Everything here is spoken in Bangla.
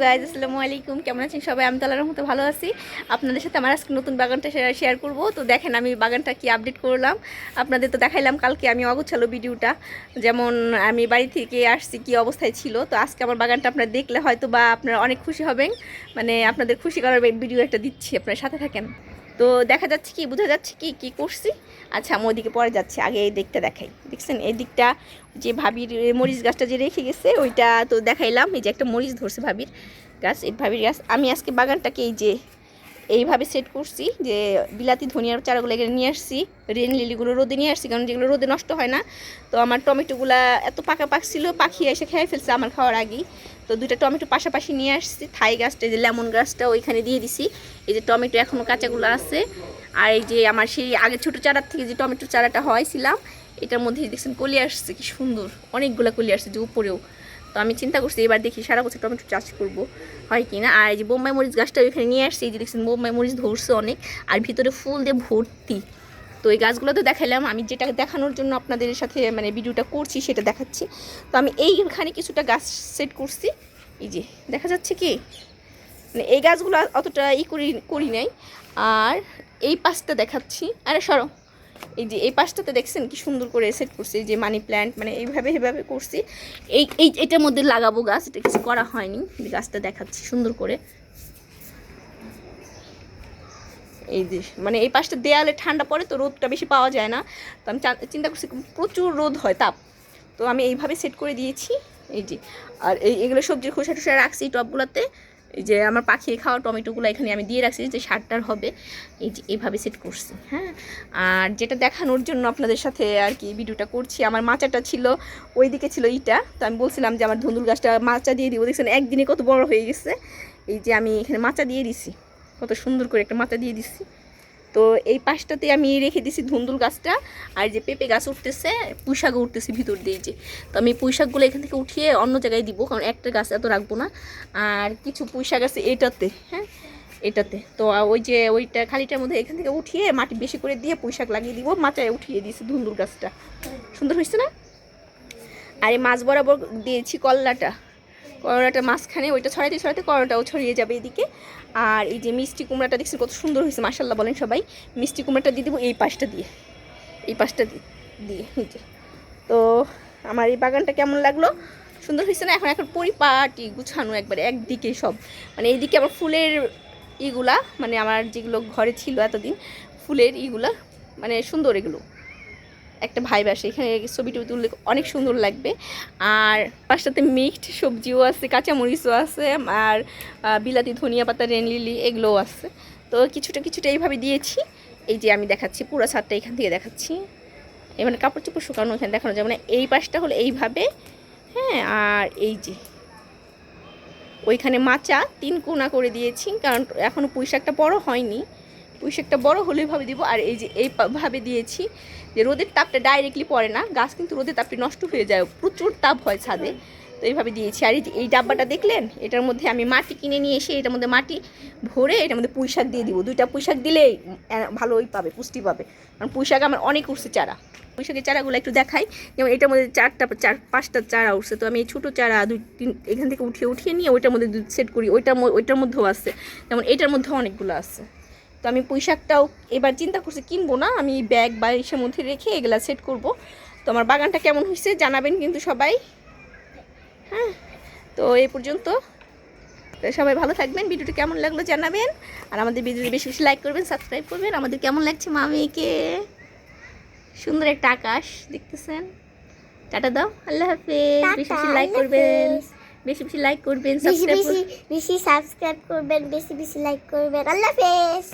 গাইজ আসসালামু আলাইকুম, কেমন আছেন সবাই? আমি তো আল্লাহর মতো ভালো আছি। আপনাদের সাথে আমার আজকে নতুন বাগানটা শেয়ার করব। তো দেখেন আমি বাগানটা কি আপডেট করলাম, আপনাদের তো দেখাইলাম কালকে আমি অগোছালো ভিডিওটা, যেমন আমি বাড়ি থেকে আসছি কি অবস্থায় ছিল। তো আজকে আমার বাগানটা আপনারা দেখলে হয়তো বা আপনারা অনেক খুশি হবেন, মানে আপনাদের খুশি করার ভিডিও একটা দিচ্ছি, আপনারা সাথে থাকেন। তো দেখা যাচ্ছে কি, বোঝা যাচ্ছে কি কি করছি। আচ্ছা আমি ওইদিকে পরে যাচ্ছি, আগে এই দিকটা দেখাই। দেখছেন এই দিকটা যে ভাবির মরিচ গাছটা যে রেখে গেছে ওইটা তো দেখাইলাম। এই যে একটা মরিচ ধরছে ভাবির গাছ, এই ভাবির গাছ। আমি আজকে বাগানটাকে এই যে এইভাবে সেট করছি, যে বিলাতি ধনিয়ার চারাগুলো এখানে নিয়ে আসছি, রেন লিলিগুলো রোদে নিয়ে আসছি, কারণ যেগুলো রোদে নষ্ট হয় না। তো আমার টমেটোগুলা এত পাকা পাকছিল, পাখি এসে খেয়ে ফেলছে আমার খাওয়ার আগেই। তো দুইটা টমেটো পাশাপাশি নিয়ে আসছি। থাই গাছটা যে লেমন গাছটা ওইখানে দিয়ে দিছি। এই যে টমেটো এখনও কাঁচাগুলো আছে। আর এই যে আমার সেই আগে ছোটো চারার থেকে যে টমেটোর চারাটা হয়েছিলাম, এটার মধ্যে দেখছেন কলি আসছে, কি সুন্দর অনেকগুলো কলি আসছে যে উপরেও। তো আমি চিন্তা করছি এবার দেখি সারা বছর টমেটো চাষ করব হয় কি না। আর এই যে বোম্বাই মরিচ গাছটা ওইখানে নিয়ে আসছি, এই যে দেখছেন বোম্বাই মরিচ ধরছে অনেক, আর ভিতরে ফুল দিয়ে ভর্তি। তো এই গাছগুলো তো দেখালাম, আমি যেটা দেখানোর জন্য আপনাদের সাথে মানে ভিডিওটা করছি সেটা দেখাচ্ছি। তো আমি এইখানে কিছুটা গাছ সেট করছি, এই যে দেখা যাচ্ছে কি, মানে এই গাছগুলো অতটা করি নাই। আর এই পাশটা দেখাচ্ছি, আরে সরো, এই যে এই পাশটাতে দেখছেন কি সুন্দর করে সেট করছি, যে মানি প্ল্যান্ট মানে এইভাবে করছি। এটার মধ্যে লাগাবো গাছ, এটা কিছু করা হয়নি, গাছটা দেখাচ্ছি সুন্দর করে। এই যে মানে এই পাশটা দেয়ালে ঠান্ডা পড়ে তো রোদটা বেশি পাওয়া যায় না, তো আমি চিন্তা করছি প্রচুর রোদ হয় তাপ, তো আমি এইভাবে সেট করে দিয়েছি। এই যে আর এগুলো সবজির খোসা টোসা রাখছি টবগুলোতে। এই যে আমার পাখি খাওয়া টমেটোগুলো এখানে আমি দিয়ে রাখছি যে সারটার হবে। এই যে এইভাবে সেট করছি, হ্যাঁ। আর যেটা দেখানোর জন্য আপনাদের সাথে আর কি ভিডিওটা করছি, আমার মাচাটা ছিল ওই দিকে ছিল ইটা, তো আমি বলছিলাম যে আমার ধুন্দুল গাছটা মাচা দিয়ে দিব। দেখছেন একদিনে কত বড় হয়ে গেছে। এই যে আমি এখানে মাচা দিয়ে দিছি, কত সুন্দর করে একটা মাচা দিয়ে দিছি। তো এই পাশটাতে আমি রেখে দিছি ধুন্দুল গাছটা। আর যে পেঁপে গাছ উঠতেছে, পুঁইশাকও উঠতেছে ভিতর দিয়ে, যে তো আমি পুঁইশাকগুলো এখান থেকে উঠিয়ে অন্য জায়গায় দিব, কারণ একটা গাছ এত রাখবো না। আর কিছু পুঁইশাক আছে এটাতে, হ্যাঁ এটাতে। তো ওই যে ওইটা খালিটার মধ্যে এখান থেকে উঠিয়ে মাটি বেশি করে দিয়ে পুঁইশাক লাগিয়ে দিব, মাচায় উঠিয়ে দিয়েছি ধুন্দুল গাছটা। সুন্দর হয়েছে না? আর এই মাছ বরাবর দিয়েছি করলাটা মাঝখানে, ওইটা ছড়াতে করলাটাও ছড়িয়ে যাবে এদিকে। আর এই যে মিষ্টি কুমড়াটা দেখছি কত সুন্দর হয়েছে, মাশাআল্লাহ বলেন সবাই। মিষ্টি কুমড়াটা দিয়ে দেবো এই পাশটা দিয়ে, এই পাশটা দিয়ে এই যে। তো আমার এই বাগানটা কেমন লাগলো? সুন্দর হয়েছে না? এখন পরিপাটি গুছানো একবারে একদিকে সব, মানে এইদিকে আমার ফুলের ইগুলা, মানে আমার যেগুলো ঘরে ছিল এতদিন ফুলের ইগুলা, মানে সুন্দর এগুলো একটা ভাইব আসে, এখানে ছবিটা তুললে অনেক সুন্দর লাগবে। আর পাশটাতে মিক্সড সবজিও আছে, কাঁচামরিচও আছে, আর বিলাতি ধনিয়া পাতা রেন লিলি এগুলোও আছে। তো কিছুটা এইভাবে দিয়েছি। এই যে আমি দেখাচ্ছি পুরো ছাদটা এখান থেকে দেখাচ্ছি, মানে কাপড় চোপড় শুকানো এখানে দেখানো যাবে না। এই পাশটা হলো এইভাবে, হ্যাঁ। আর এই যে ওইখানে মাচা 3 কোনা করে দিয়েছি, কারণ এখনও পুঁইশাকটা বড় হয়নি, পুঁইশাকটা বড় হলেই ভাবে দিব। আর এই যে এইভাবে দিয়েছি যে রোদের তাপটা ডাইরেক্টলি পড়ে না, গাছ কিন্তু রোদের তাপটি নষ্ট হয়ে যায়, প্রচুর তাপ হয় ছাদে। তো এইভাবে দিয়েছি। আর এই ডাব্বাটা দেখলেন, এটার মধ্যে আমি মাটি কিনে নিয়ে এসে এটার মধ্যে মাটি ভরে এটার মধ্যে পুঁইশাক দিয়ে দিব। 2টা পুঁইশাক দিলেই ভালোই পাবে, পুষ্টি পাবে, কারণ পুঁইশাক আমার অনেক উঠছে চারা। পুঁইশাকের চারাগুলো একটু দেখাই, যেমন এটার মধ্যে 4-5টা চারা উঠছে। তো আমি এই ছোটো চারা 2-3 এখান থেকে উঠিয়ে নিয়ে ওইটার মধ্যে সেট করি। ওইটার মধ্যেও আছে, যেমন এটার মধ্যেও অনেকগুলো আছে। তো আমি পুঁইশাকটাও এবার চিন্তা করছি কিনবো না, আমি ব্যাগ বা ইসের মধ্যে রেখে এগুলা সেট করব। তো আমার বাগানটা কেমন হয়েছে জানাবেন কিন্তু সবাই, হ্যাঁ। তো এই পর্যন্ত, সবাই ভালো থাকবেন, ভিডিওটা কেমন লাগলো জানাবেন। আর আমাদের ভিডিওটি বেশি বেশি লাইক করবেন, সাবস্ক্রাইব করবেন। আমাদের কেমন লাগছে মামিকে, সুন্দর একটা আকাশ দেখতেছেন। টাটা দাও, আল্লাহ হাফেজ। বেশি বেশি লাইক করবেন, বেশি বেশি লাইক করবেন, বেশি সাবস্ক্রাইব করবেন, বেশি বেশি লাইক করবেন। আল্লাহ হাফেজ।